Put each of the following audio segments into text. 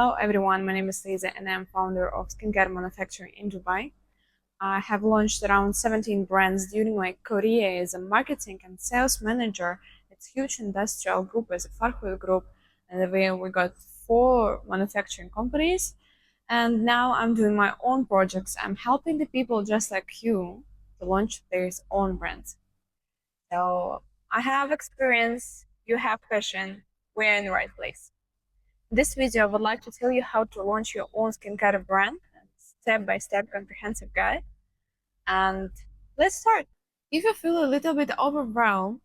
Hello everyone, my name is Lisa and I'm founder of skincare manufacturing in Dubai. I have launched around 17 brands during my career as a marketing and sales manager. It's a huge industrial group as a Farhul group, and we got 4 manufacturing companies. And now I'm doing my own projects. I'm helping the people just like you to launch their own brands. So I have experience, you have passion, we're in the right place. In this video, I would like to tell you how to launch your own skincare brand, step-by-step comprehensive guide. And let's start. If you feel a little bit overwhelmed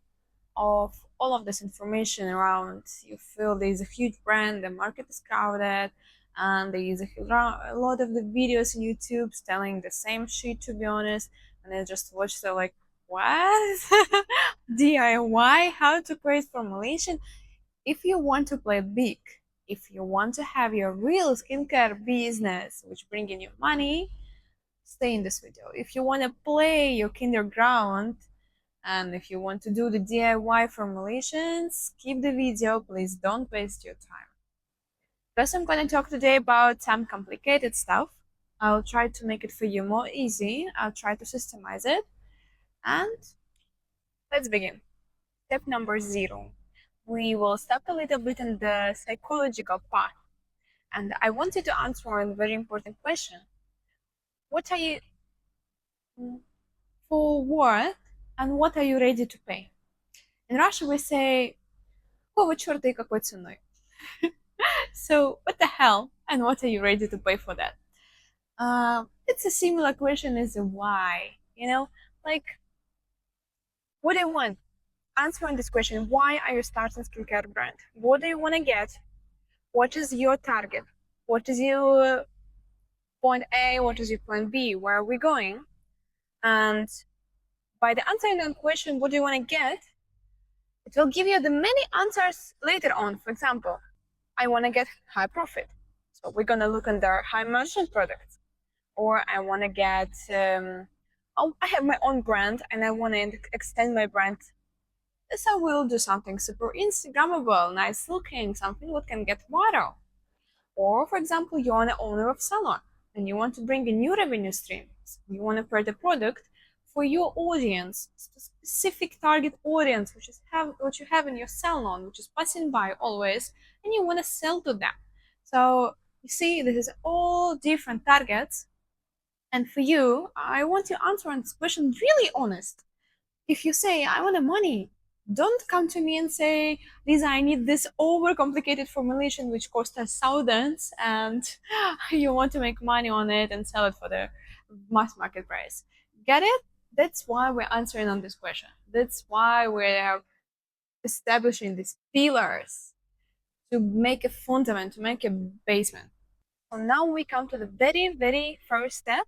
of all of this information around, you feel there's a huge brand, the market is crowded, and there's a lot of the videos on YouTube telling the same shit, to be honest, and I just watch the like, what? DIY, how to create formulation. If you want to play big, if you want to have your real skincare business which bring in you money, stay in this video. If you want to play your kindergarten and if you want to do the DIY formulations, skip the video. Please don't waste your time. Because I'm going to talk today about some complicated stuff. I'll try to make it for you more easy. I'll try to systemize it. And let's begin. Step number 0. We will stop a little bit in the psychological part. And I wanted to answer a very important question. What are you for what and what are you ready to pay? In Russia we say, какого черта и какой ценой? So what the hell and what are you ready to pay for that? It's a similar question as a why, like what do you want? Answering this question, why are you starting skincare brand? What do you want to get? What is your target? What is your point A? What is your point B? Where are we going? And by the answering that question, what do you want to get? It will give you the many answers later on. For example, I want to get high profit. So we're going to look under high margin products. Or I want to get, I have my own brand and I want to extend my brand. So we'll do something super Instagrammable, nice looking, something that can get viral. Or for example, you're an owner of salon and you want to bring in new revenue streams. You want to create a product for your audience, specific target audience, which you have in your salon, which is passing by always, and you want to sell to them. So you see, this is all different targets. And for you, I want to answer on this question really honest. If you say, I want the money, don't come to me and say, Lisa, I need this overcomplicated formulation which costs us thousands and you want to make money on it and sell it for the mass market price. Get it? That's why we're answering on this question. That's why we're establishing these pillars to make a fundament, to make a basement. So now we come to the very, very first step.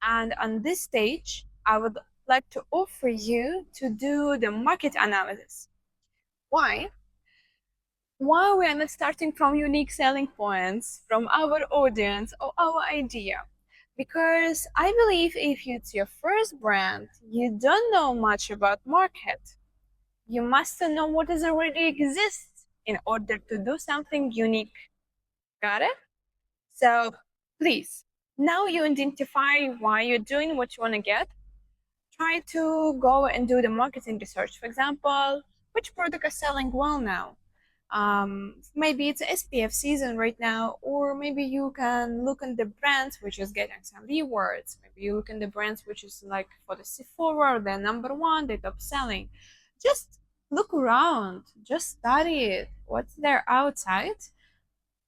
And on this stage, I would like to offer you to do the market analysis. Why? Why we are not starting from unique selling points, from our audience or our idea? Because I believe if it's your first brand, you don't know much about market. You must know what is already exists in order to do something unique. Got it? So please, now you identify why you're doing what you want to get. Try to go and do the marketing research. For example, which product is selling well now? Maybe it's SPF season right now, or maybe you can look at the brands which is getting some rewards. Maybe you look at the brands which is like for the Sephora, they're #1, they're top selling. Just look around, just study it, what's there outside,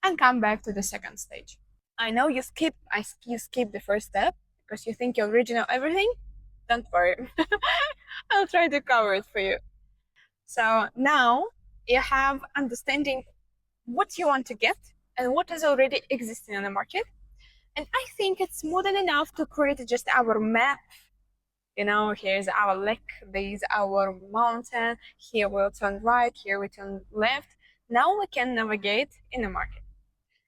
and come back to the second stage. I know you skip the first step because you think you already know everything. Don't worry. I'll try to cover it for you. So now you have understanding what you want to get and what is already existing on the market. And I think it's more than enough to create just our map. Here's our lake, there's our mountain, here we'll turn right, here we turn left. Now we can navigate in the market.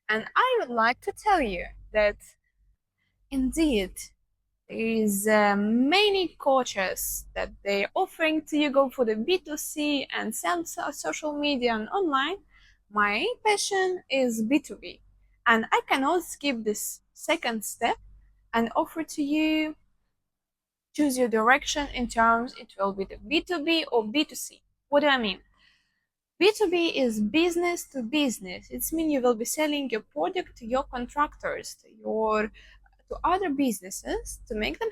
And I would like to tell you that indeed there is many coaches that they're offering to you go for the B2C and sell social media and online. My passion is B2B. And I cannot skip this second step and offer to you choose your direction in terms it will be the B2B or B2C. What do I mean? B2B is business to business. It means you will be selling your product to your contractors, to other businesses to make them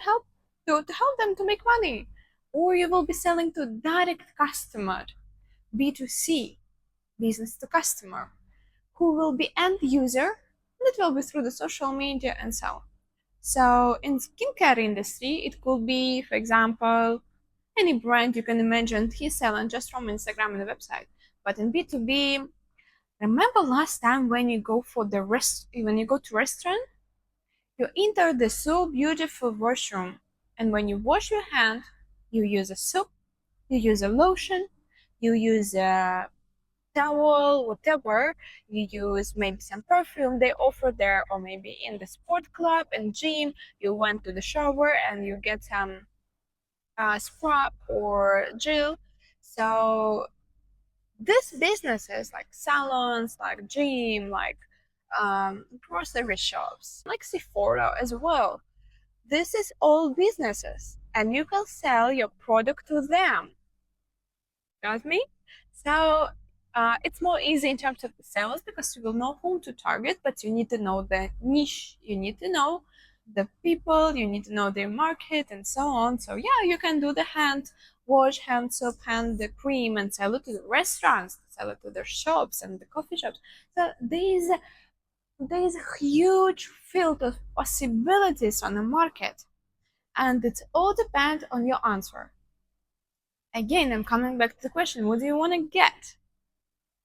to help them to make money. Or you will be selling to direct customer, B2C, business to customer, who will be end user, and it will be through the social media and so on. So in skincare industry, it could be, for example, any brand you can imagine he's selling just from Instagram and the website. But in B2B, remember last time when you go for the when you go to restaurant, you enter the so beautiful washroom, and when you wash your hand, you use a soap, you use a lotion, you use a towel, whatever, you use maybe some perfume they offer there, or maybe in the sport club and gym, you went to the shower and you get some scrub or gel. So these businesses like salons, like gym, like grocery shops, like Sephora as well. This is all businesses, and you can sell your product to them. Got me? So it's more easy in terms of the sales because you will know whom to target, but you need to know the niche. You need to know the people, you need to know their market and so on. So yeah, you can do the hand wash, hand soap, hand the cream and sell it to the restaurants, sell it to their shops and the coffee shops. So there is a huge field of possibilities on the market, and it all depends on your answer. Again, I'm coming back to the question, what do you want to get?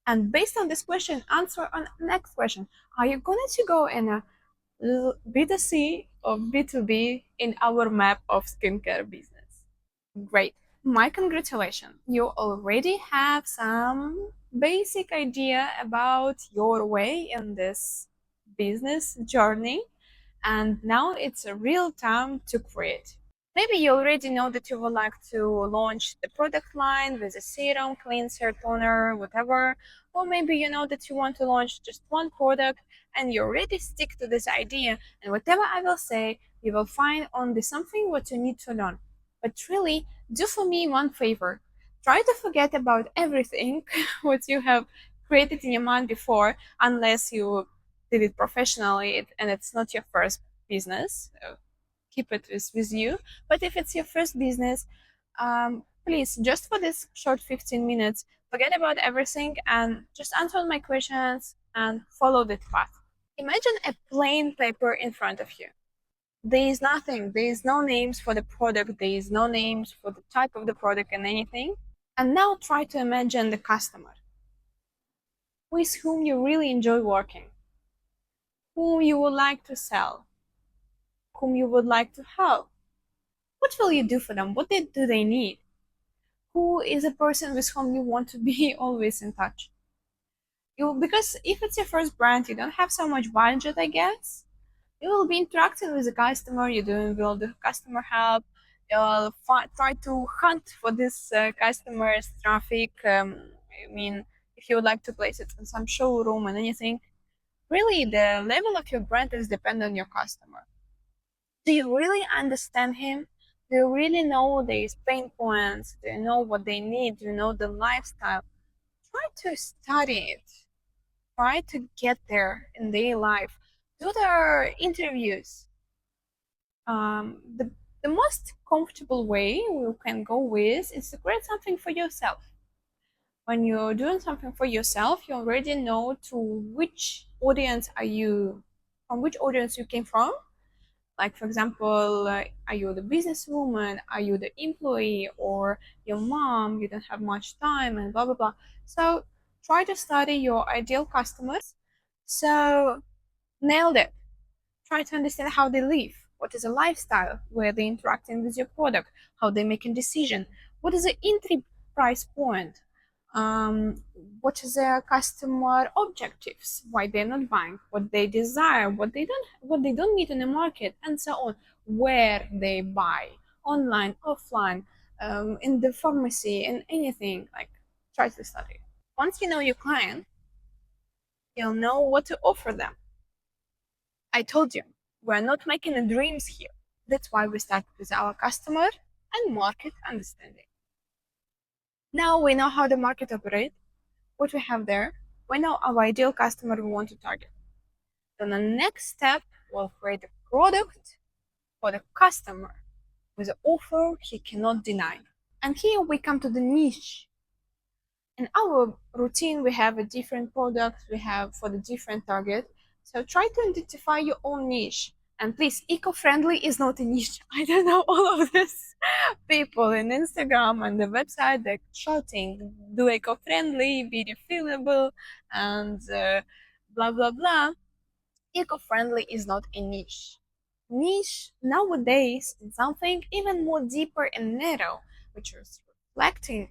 And based on this question, answer on the next question. Are you going to go in a B2C or B2B in our map of skincare business? Great. My congratulations. You already have some basic idea about your way in this business journey. And now it's a real time to create. Maybe you already know that you would like to launch the product line with a serum, cleanser, toner, whatever. Or maybe you know that you want to launch just one product and you already stick to this idea. And whatever I will say, you will find only something what you need to learn. But really, do for me one favor. Try to forget about everything what you have created in your mind before, unless you did it professionally and it's not your first business. Keep it with you. But if it's your first business, please, just for this short 15 minutes, forget about everything and just answer my questions and follow that path. Imagine a plain paper in front of you. There is nothing, there is no names for the product, there is no names for the type of the product and anything. And now try to imagine the customer with whom you really enjoy working, whom you would like to sell, whom you would like to help. What will you do for them? What do they need? Who is a person with whom you want to be always in touch? Because if it's your first brand, you don't have so much budget, I guess. You will be interacting with the customer. You're doing well the customer help. You'll try to hunt for this customer's traffic. I mean, if you would like to place it in some showroom and anything, really the level of your brand is dependent on your customer. Do you really understand him? Do you really know their pain points? Do you know what they need? Do you know the lifestyle? Try to study it. Try to get there in their life. Do their interviews. The most comfortable way you can go with is to create something for yourself. When you're doing something for yourself, you already know to which audience from which audience you came from. Like, for example, are you the businesswoman? Are you the employee? Or your mom? You don't have much time and blah, blah, blah. So try to study your ideal customers. So nailed it. Try to understand how they live. What is a lifestyle? Where they interacting with your product? How they make a decision? What is the entry price point? Um, what is their customer objectives? Why they're not buying? What they desire? What they don't need in the market, and so on. Where they buy? Online, offline, in the pharmacy, and anything. Like, try to study. Once you know your client, you'll know what to offer them. I told you, we're not making dreams here. That's why we start with our customer and market understanding. Now we know how the market operates, what we have there. We know our ideal customer we want to target. Then the next step, we'll create a product for the customer with an offer he cannot deny. And here we come to the niche. In our routine, we have a different product we have for the different target. So try to identify your own niche. And please, eco-friendly is not a niche. I don't know all of this people in Instagram and the website they're shouting, do eco-friendly, be refillable, and blah blah blah. Eco-friendly is not a niche. Niche nowadays is something even more deeper and narrow, which is reflecting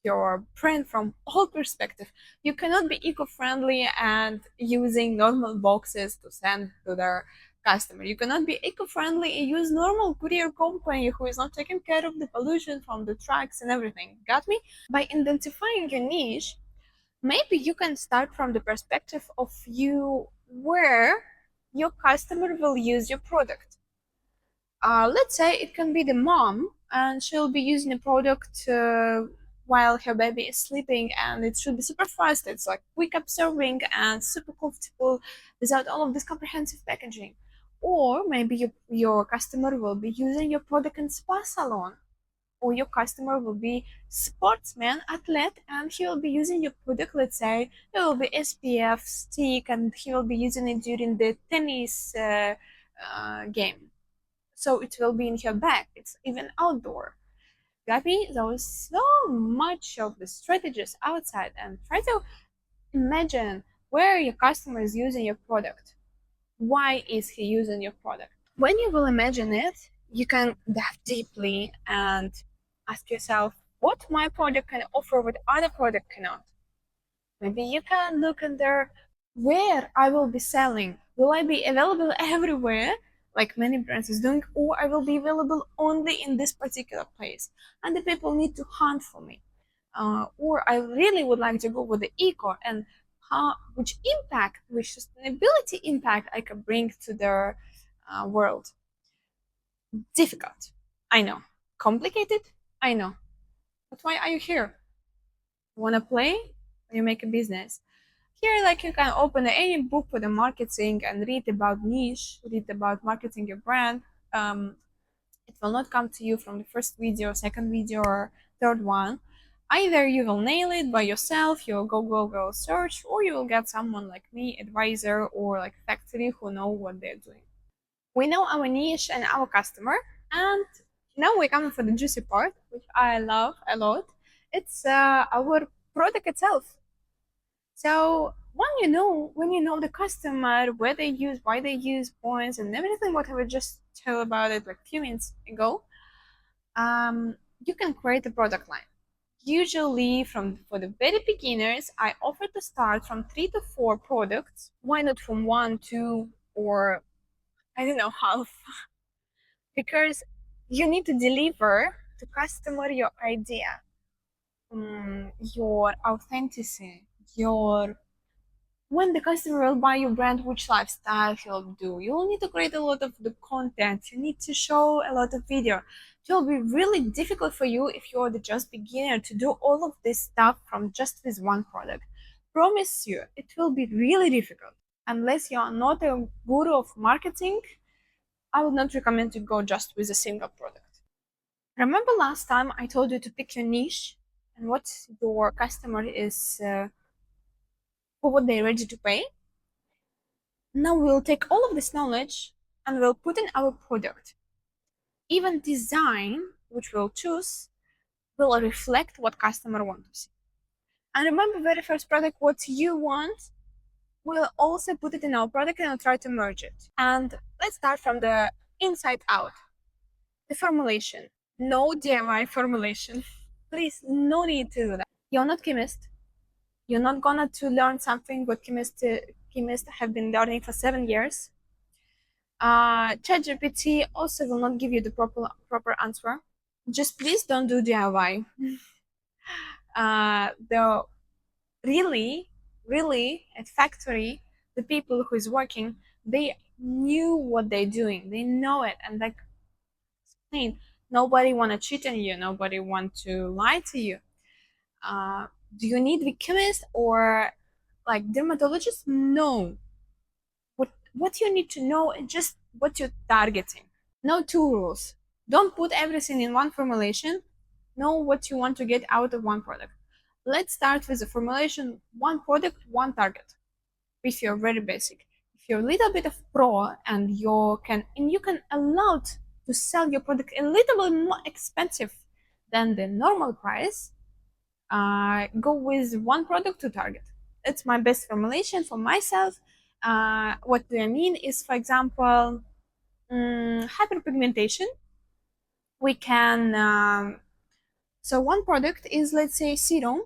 your brand from all perspective. You cannot be eco-friendly and using normal boxes to send to their customer. You cannot be eco-friendly and use normal courier company who is not taking care of the pollution from the trucks and everything. Got me? By identifying your niche, maybe you can start from the perspective of you where your customer will use your product. Let's say it can be the mom and she'll be using a product while her baby is sleeping, and it should be super fast. It's like quick observing and super comfortable without all of this comprehensive packaging. Or maybe your customer will be using your product in spa salon, or your customer will be sportsman athlete and he will be using your product. Let's say it will be SPF stick and he will be using it during the tennis game, so it will be in your bag. It's even outdoor. Got me? There is so much of the strategies outside, and try to imagine where your customer is using your product. Why is he using your product? When you will imagine it, you can dive deeply and ask yourself what my product can offer what other product cannot. Maybe you can look in there where I will be selling. Will I be available everywhere, like many brands is doing, or I will be available only in this particular place, and the people need to hunt for me? Or I really would like to go with the eco, and which impact, which sustainability impact I can bring to the world. Difficult, I know. Complicated, I know. But why are you here? Want to play? Or you make a business? Here, like you can open any book for the marketing and read about niche, read about marketing your brand. It will not come to you from the first video, second video, or third one. Either you will nail it by yourself, you'll go search, or you will get someone like me, advisor, or like factory who know what they're doing. We know our niche and our customer, and now we're coming for the juicy part, which I love a lot. It's our product itself. So when you know the customer, where they use, why they use points, and everything, what I would just tell about it like a few minutes ago, you can create a product line. Usually, for the very beginners, I offer to start from 3 to 4 products. Why not from 1, 2, or I don't know, half? Because you need to deliver to customer your idea, your authenticity, your when the customer will buy your brand, which lifestyle he'll do. You'll need to create a lot of the content. You need to show a lot of video. It will be really difficult for you if you're the just beginner to do all of this stuff from just this one product. Promise you, it will be really difficult. Unless you are not a guru of marketing, I would not recommend to go just with a single product. Remember last time I told you to pick your niche and what your customer is for what they're ready to pay? Now we'll take all of this knowledge and we'll put in our product. Even design, which we'll choose, will reflect what customer wants to see. And remember, very first product, what you want, we'll also put it in our product and I'll try to merge it. And let's start from the inside out. The formulation. No DIY formulation. Please, no need to do that. You're not chemist. You're not gonna to learn something what chemists have been learning for 7 years. ChatGPT also will not give you the proper answer. Just please don't do DIY. The really at factory, the people who is working They knew what they're doing. They know it, and like explain. Nobody want to cheat on you. Nobody want to lie to you. Uh, do you need the chemist or like dermatologist? No. What you need to know is just what you're targeting. No two rules. Don't put everything in one formulation. Know what you want to get out of one product. Let's start with the formulation: one product, one target. If you're very basic, if you're a little bit of pro and you can allow to sell your product a little bit more expensive than the normal price, go with one product to target. It's my best formulation for myself. What do I mean is, for example, hyperpigmentation. We can So one product is, let's say, serum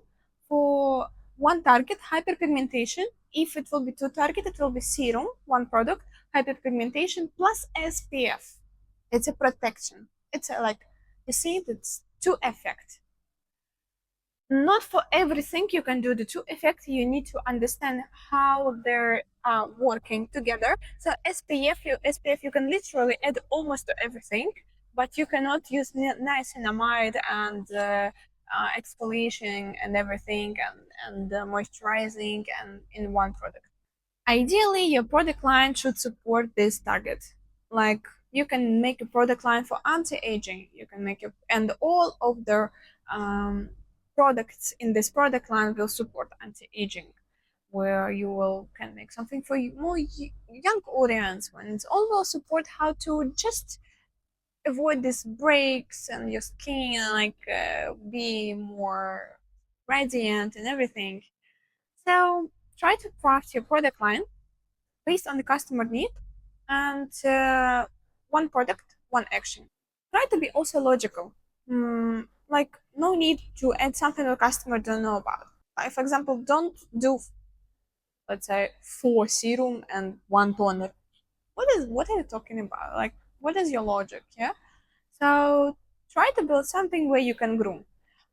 for one target, hyperpigmentation. If it will be two target, it will be serum, one product, hyperpigmentation plus SPF. It's a protection. It's a, like, you see, it's two effect. Not for everything you can do the two effects. You need to understand how they're working together. So SPF you can literally add almost to everything, but you cannot use niacinamide and exfoliating and everything and moisturizing and in one product. Ideally, your product line should support this target. Like, you can make a product line for anti-aging. You can make it, and all of the um, products in this product line will support anti-aging, where you will can make something for more young audience, when it's all will support how to just avoid these breaks and your skin like be more radiant and everything. So try to craft your product line based on the customer need, and one product, one action. Try to be also logical. Like, no need to add something the customer don't know about. Like, for example, don't do, let's say, four serum and one toner. What are you talking about? Like, what is your logic? Yeah. So try to build something where you can groom.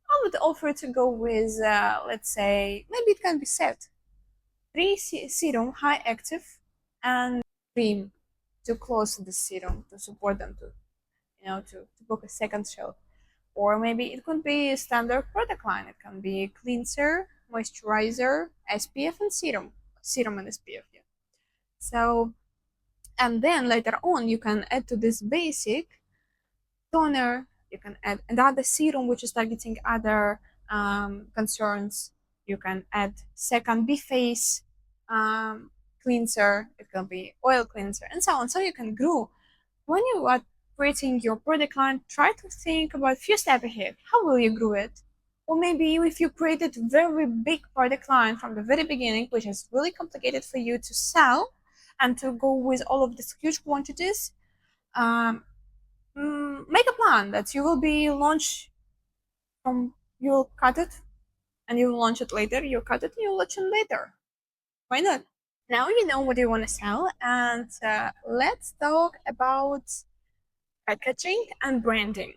I would offer to go with, let's say, maybe it can be set three serum high active and cream to close the serum to support them to to book a second shelf. Or maybe it could be a standard product line. It can be cleanser, moisturizer, SPF, and serum and SPF. Yeah. So, and then later on you can add to this basic toner. You can add another serum which is targeting other concerns. You can add second B face um, cleanser. It can be oil cleanser and so on. So you can grow. When you are creating your product line, try to think about a few steps ahead. How will you grow it? Or maybe if you created very big product line from the very beginning, which is really complicated for you to sell and to go with all of these huge quantities, um, make a plan that you will be launch from, you'll cut it and you'll launch it later. You'll cut it and you'll launch it later. Why not? Now you know what you want to sell, and let's talk about packaging and branding.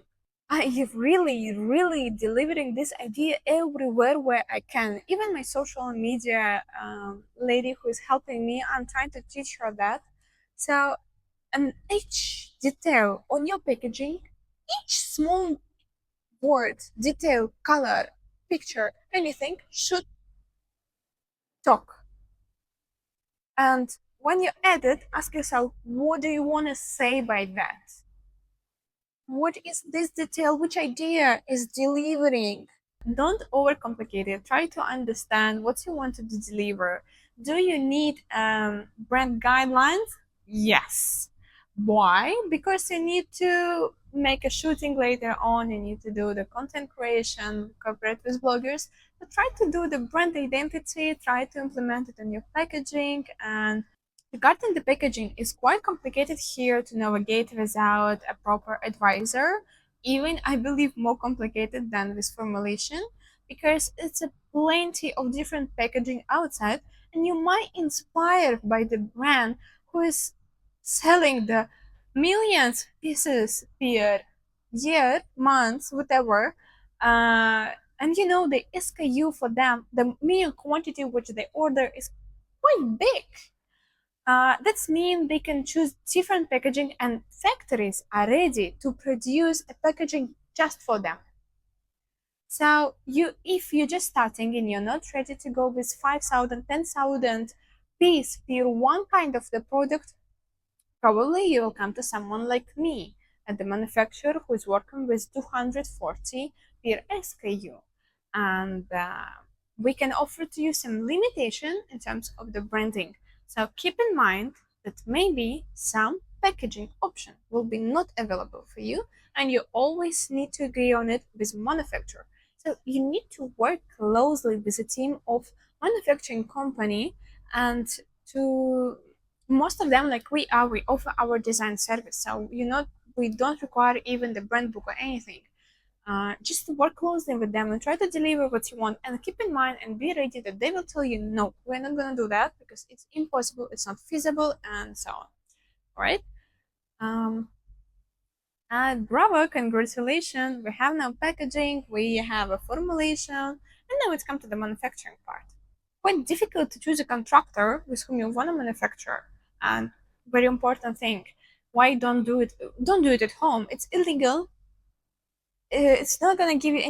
I am really delivering this idea everywhere where I can. Even my social media lady who is helping me, I'm trying to teach her that. So, and each detail on your packaging, each small word, detail, color, picture, anything should talk. And when you edit, ask yourself, what do you want to say by that? What is this detail? Which idea is delivering? Don't overcomplicate it. Try to understand what you want to deliver. Do you need brand guidelines? Yes. Why? Because you need to make a shooting later on. You need to do the content creation, cooperate with bloggers. So try to do the brand identity. Try to implement it in your packaging. And regarding the packaging, it's quite complicated here to navigate without a proper advisor. Even I believe more complicated than with formulation, because it's a plenty of different packaging outside, and you might inspired by the brand who is selling the millions pieces per year, months, whatever. And the SKU for them, the minimum quantity which they order is quite big. That's mean they can choose different packaging, and factories are ready to produce a packaging just for them. So if you're just starting and you're not ready to go with 5,000, 10,000 piece per one kind of the product, probably you will come to someone like me at the manufacturer who is working with 240 per SKU. And we can offer to you some limitation in terms of the branding. So keep in mind that maybe some packaging option will be not available for you, and you always need to agree on it with manufacturer. So you need to work closely with a team of manufacturing company, and to most of them, like we offer our design service, so we don't require even the brand book or anything. Just work closely with them and try to deliver what you want, and keep in mind and be ready that they will tell you no, we're not going to do that because it's impossible, it's not feasible, and so on. All right. um and bravo, congratulations, we have now packaging, we have a formulation, and now it's come to the manufacturing part. Quite difficult to choose a contractor with whom you want to manufacture. And very important thing, why don't do it at home, it's illegal. It's not going to give you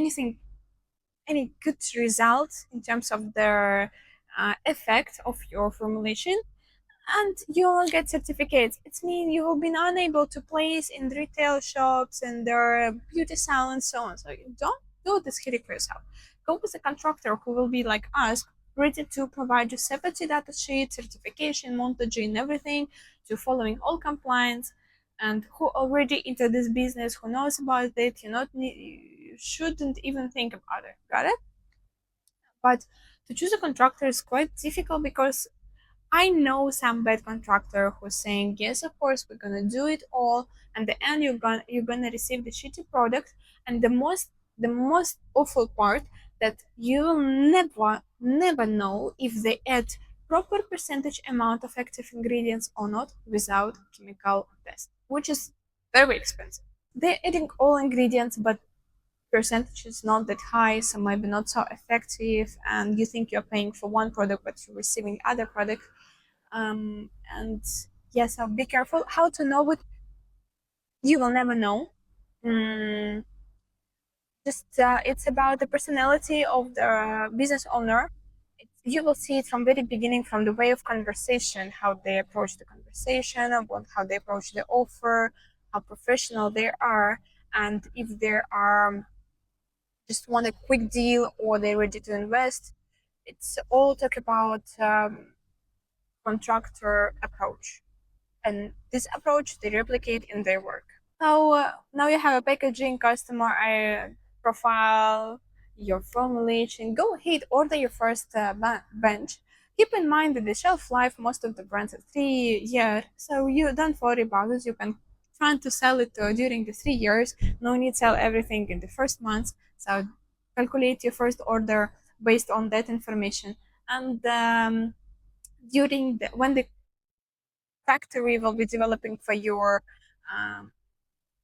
any good results in terms of the effect of your formulation, and you will get certificates. It means you will be unable to place in retail shops and their beauty salons, so on. So you don't do this headache for yourself. Go with a contractor who will be like us, ready to provide you separate data sheet, certification, montage, and everything, to following all compliance, and who already into this business, who knows about it. You shouldn't even think about it. Got it? But to choose a contractor is quite difficult because I know some bad contractor who's saying, yes, of course, we're gonna do it all, and the end you're gonna receive the shitty product. And the most awful part, that you'll never know if they add proper percentage amount of active ingredients or not without chemical test, which is very expensive. They're adding all ingredients, but percentage is not that high, so maybe not so effective, and you think you're paying for one product but you're receiving other product. And yes, so be careful. How to know it? You will never know. Mm, just it's about the personality of the business owner. You will see it from very beginning, from the way of conversation, how they approach the conversation, about how they approach the offer, how professional they are, and if they are just want a quick deal or they're ready to invest. It's all talk about contractor approach, and this approach they replicate in their work. Now you have a packaging, customer profile, your formulation. Go ahead, order your first bench. Keep in mind that the shelf life most of the brands is 3 years, so you don't worry about it. You can try to sell it during the 3 years. No need to sell everything in the first month. So calculate your first order based on that information, and when the factory will be developing for your um,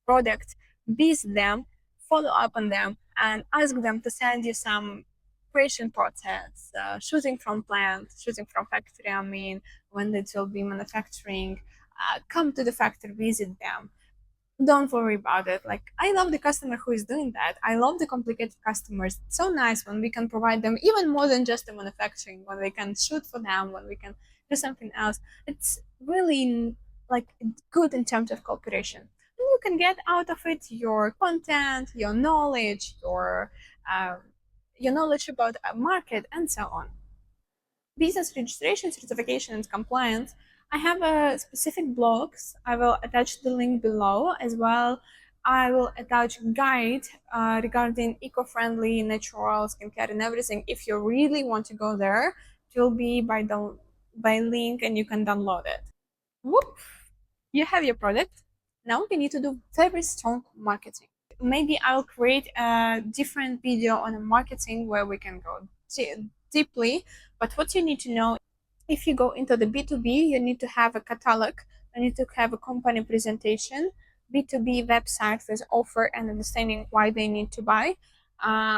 product, visit them, follow up on them, and ask them to send you some creation process, shooting from plant, shooting from factory. I mean, when it will be manufacturing, come to the factory, visit them. Don't worry about it. Like, I love the customer who is doing that. I love the complicated customers. It's so nice when we can provide them even more than just the manufacturing, when we can shoot for them, when we can do something else. It's really like good in terms of cooperation. And you can get out of it your content, uh, your knowledge about a market, and so on. Business registration, certification, and compliance. I have a specific blogs. I will attach the link below as well. I will attach guide regarding eco-friendly, natural skincare and everything. If you really want to go there, it will be by link and you can download it. Whoop! You have your product. Now you need to do very strong marketing. Maybe I'll create a different video on a marketing where we can go deeply. But what you need to know, if you go into the B2B, you need to have a catalog, you need to have a company presentation, B2B website with offer and understanding why they need to buy.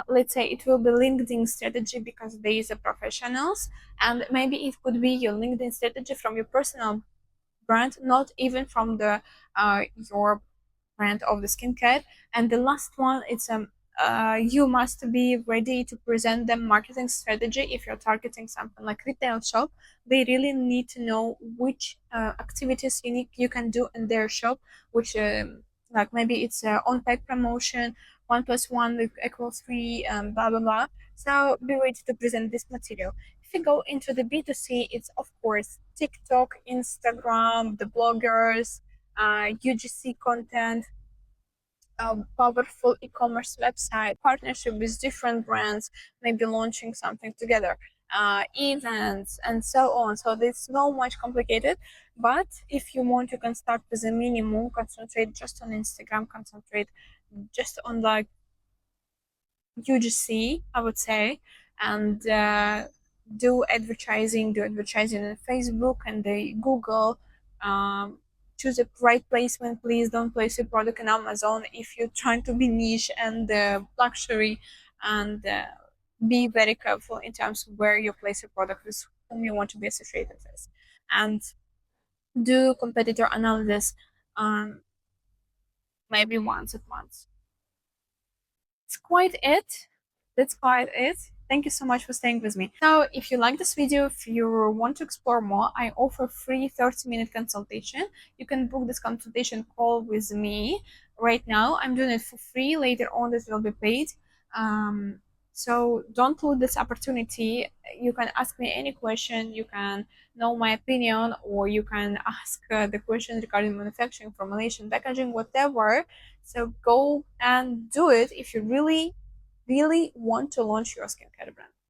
let's say it will be LinkedIn strategy because there is a professionals, and maybe it could be your LinkedIn strategy from your personal brand, not even from the your brand of the skincare. And the last one, it's you must be ready to present them marketing strategy. If you're targeting something like retail shop, they really need to know which activities you can do in their shop, which like maybe it's on pack promotion, 1 plus 1 equals 3, blah blah blah. So be ready to present this material. If you go into the B2C, it's of course TikTok, Instagram, the bloggers, UGC content, powerful e-commerce website, partnership with different brands, maybe launching something together, events, and so on. So it's not much complicated, but if you want, you can start with a minimum, concentrate just on Instagram, concentrate just on like UGC, I would say, and do advertising in Facebook and the Google. Um, Choose a right placement, please. Don't place your product in Amazon if you're trying to be niche and luxury, and be very careful in terms of where you place your product with whom you want to be associated with, and do competitor analysis maybe once a month. That's quite it. That's quite it. Thank you so much for staying with me. Now, if you like this video, if you want to explore more, I offer free 30-minute consultation. You can book this consultation call with me right now. I'm doing it for free. Later on, this will be paid. Um, so don't lose this opportunity. You can ask me any question. You can know my opinion, or you can ask the question regarding manufacturing, formulation, packaging, whatever. So go and do it if you really, really want to launch your skincare